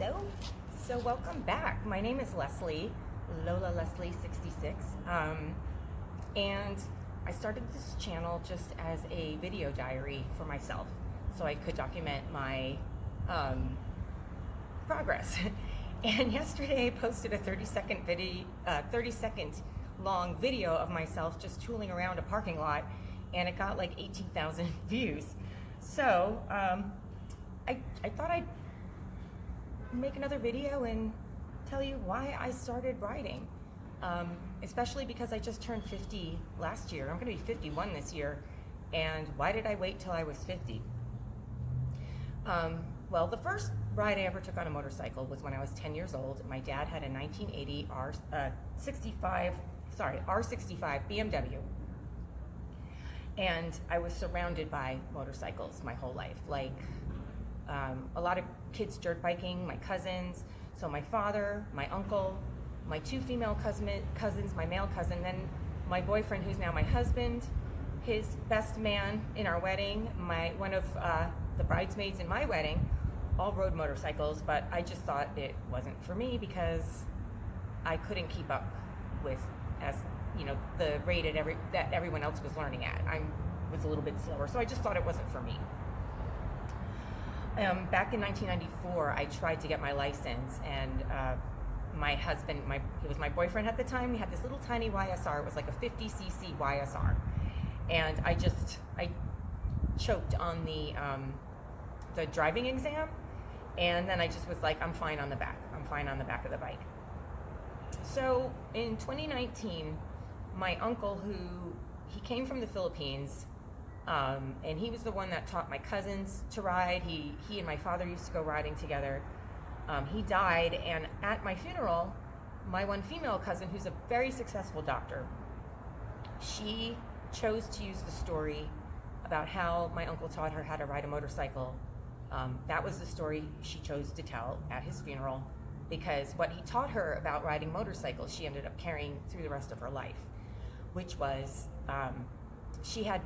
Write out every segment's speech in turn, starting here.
Hello. So welcome back. My name is Leslie, Lola Leslie 66. And I started this channel just as a video diary for myself, so I could document my progress. And yesterday I posted a 30-second long video of myself just tooling around a parking lot, and it got like 18,000 views. So I thought I'd make another video and tell you why I started writing, especially because I just turned 50 last year. I'm going to be 51 this year, and why did I wait till I was 50? Well, the first ride I ever took on a motorcycle was when I was 10 years old. My dad had a 1980 R65 BMW, and I was surrounded by motorcycles my whole life, like a lot of kids dirt biking, my cousins. So my father, my uncle, my two female cousins, my male cousin, then my boyfriend, who's now my husband, his best man in our wedding, one of the bridesmaids in my wedding, all rode motorcycles. But I just thought it wasn't for me because I couldn't keep up with, as you know, the rate that everyone else was learning at. I was a little bit slower, so I just thought it wasn't for me. Back in 1994, I tried to get my license, and my husband, he was my boyfriend at the time. We had this little tiny YSR. It was like a 50cc YSR, and I choked on the driving exam, and then I just was like, I'm fine on the back. I'm fine on the back of the bike. So in 2019, my uncle, he came from the Philippines. And he was the one that taught my cousins to ride. He and my father used to go riding together. He died, and at my funeral, my one female cousin, who's a very successful doctor, she chose to use the story about how my uncle taught her how to ride a motorcycle. That was the story she chose to tell at his funeral, because what he taught her about riding motorcycles, she ended up carrying through the rest of her life, which was she had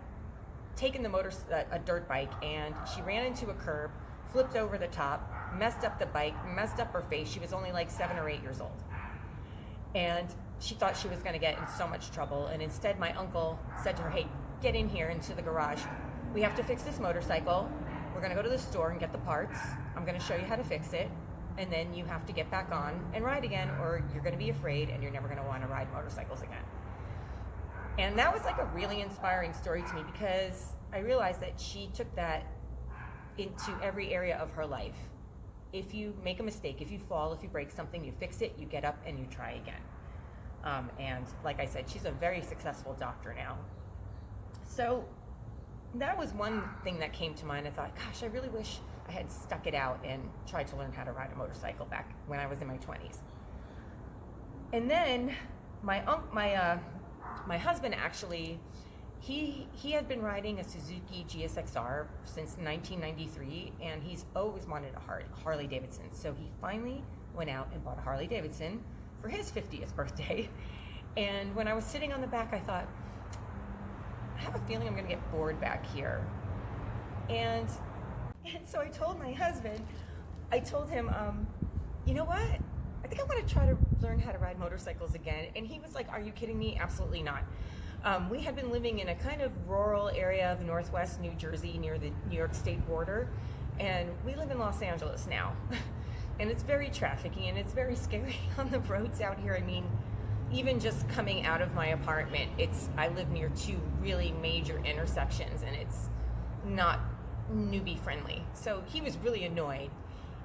taken a dirt bike, and she ran into a curb, flipped over the top, messed up the bike, messed up her face. She was only like 7 or 8 years old, and she thought she was going to get in so much trouble. And instead, my uncle said to her, "Hey, get in here into the garage. We have to fix this motorcycle. We're going to go to the store and get the parts. I'm going to show you how to fix it, and then you have to get back on and ride again, or you're going to be afraid and you're never going to want to ride motorcycles again." And that was like a really inspiring story to me, because I realized that she took that into every area of her life. If you make a mistake, if you fall, if you break something, you fix it, you get up and you try again. And like I said, she's a very successful doctor now. So that was one thing that came to mind. I thought, gosh, I really wish I had stuck it out and tried to learn how to ride a motorcycle back when I was in my 20s. And then my husband, actually, he had been riding a Suzuki GSXR since 1993, and he's always wanted a Harley Davidson. So he finally went out and bought a Harley Davidson for his 50th birthday. And when I was sitting on the back, I thought, I have a feeling I'm going to get bored back here. And so I told my husband, I told him, you know what? I think I want to try to learn how to ride motorcycles again. And he was like, are you kidding me? Absolutely not. We had been living in a kind of rural area of northwest New Jersey near the New York State border. And we live in Los Angeles now. And it's very trafficky and it's very scary on the roads out here. I mean, even just coming out of my apartment, I live near 2 really major intersections, and it's not newbie friendly. So he was really annoyed.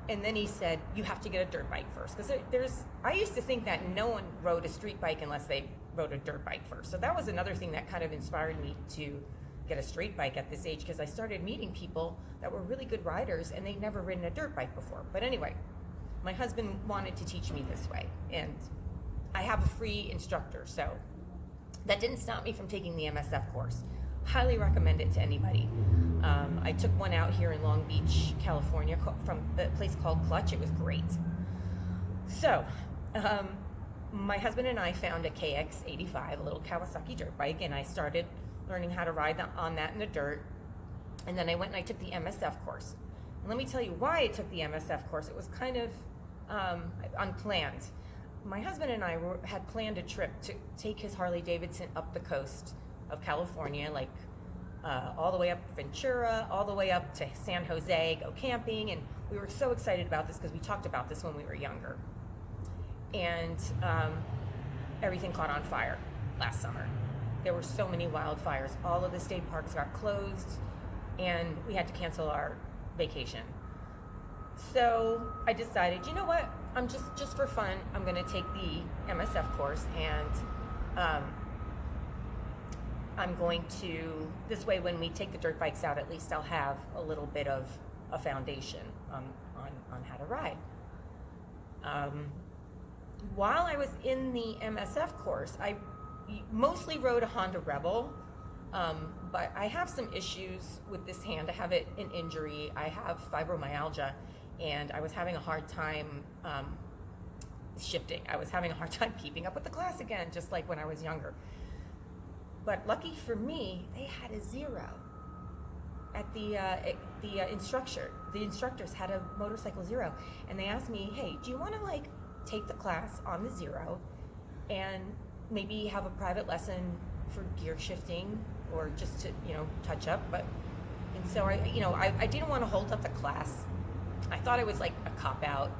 And then he said, you have to get a dirt bike first. Because I used to think that no one rode a street bike unless they rode a dirt bike first. So that was another thing that kind of inspired me to get a street bike at this age, because I started meeting people that were really good riders and they'd never ridden a dirt bike before. But anyway, my husband wanted to teach me this way, and I have a free instructor. So that didn't stop me from taking the MSF course. Highly recommend it to anybody. I took one out here in Long Beach, California, from a place called Clutch. It was great. So my husband and I found a KX85, a little Kawasaki dirt bike, and I started learning how to ride on that in the dirt. And then I went and I took the MSF course. And let me tell you why I took the MSF course. It was kind of unplanned. My husband and I had planned a trip to take his Harley Davidson up the coast of California, like all the way up Ventura, all the way up to San Jose, go camping, and we were so excited about this because we talked about this when we were younger. And everything caught on fire last summer. There were so many wildfires. All of the state parks got closed, and we had to cancel our vacation. So I decided, you know what? I'm just for fun, I'm going to take the MSF course, and I'm going to, this way when we take the dirt bikes out, at least I'll have a little bit of a foundation on how to ride. While I was in the MSF course, I mostly rode a Honda Rebel, but I have some issues with this hand. I have an injury, I have fibromyalgia, and I was having a hard time shifting. I was having a hard time keeping up with the class again, just like when I was younger. But lucky for me, they had a 0 at the instructor. The instructors had a motorcycle 0, and they asked me, hey, do you want to like take the class on the 0 and maybe have a private lesson for gear shifting or just to, touch up? And so I didn't want to hold up the class. I thought it was like a cop-out,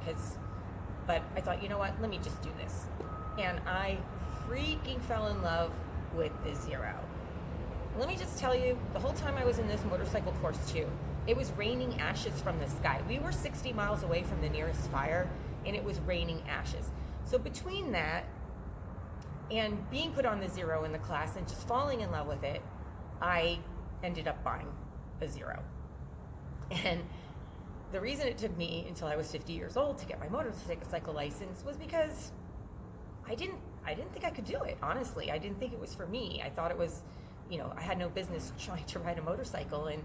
but I thought, you know what, let me just do this. And I freaking fell in love with the 0. Let me just tell you, the whole time I was in this motorcycle course too, it was raining ashes from the sky. We were 60 miles away from the nearest fire, and it was raining ashes. So between that and being put on the 0 in the class and just falling in love with it, I ended up buying a 0. And the reason it took me until I was 50 years old to get my motorcycle license was because I didn't think I could do it, honestly. I didn't think it was for me. I thought it was, I had no business trying to ride a motorcycle. And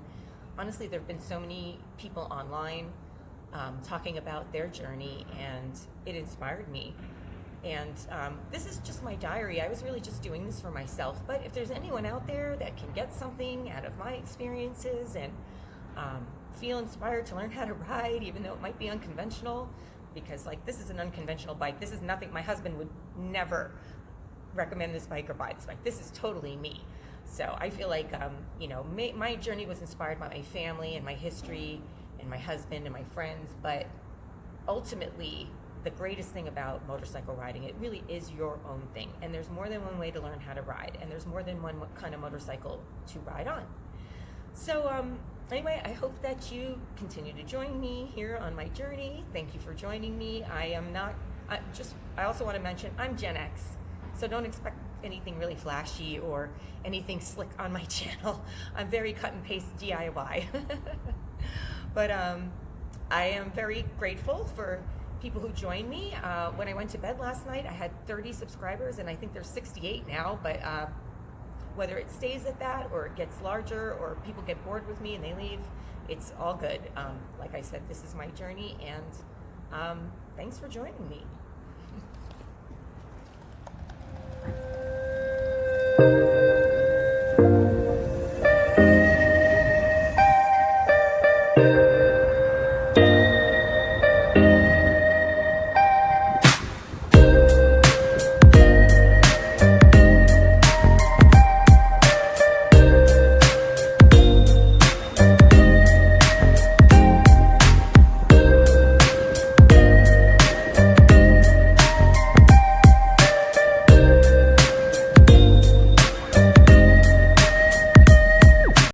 honestly, there have been so many people online talking about their journey, and it inspired me. And this is just my diary. I was really just doing this for myself. But if there's anyone out there that can get something out of my experiences and feel inspired to learn how to ride, even though it might be unconventional, because like this is an unconventional bike. This is nothing. My husband would never recommend this bike or buy this bike. This is totally me. So I feel like, my journey was inspired by my family and my history and my husband and my friends. But ultimately, the greatest thing about motorcycle riding, it really is your own thing. And there's more than one way to learn how to ride. And there's more than one kind of motorcycle to ride on. So anyway, I hope that you continue to join me here on my journey. Thank you for joining me. I also want to mention, I'm Gen X, so don't expect anything really flashy or anything slick on my channel. I'm very cut and paste DIY. But I am very grateful for people who joined me. When I went to bed last night, I had 30 subscribers, and I think there's 68 now, but whether it stays at that or it gets larger or people get bored with me and they leave, it's all good. Like I said, this is my journey, and thanks for joining me.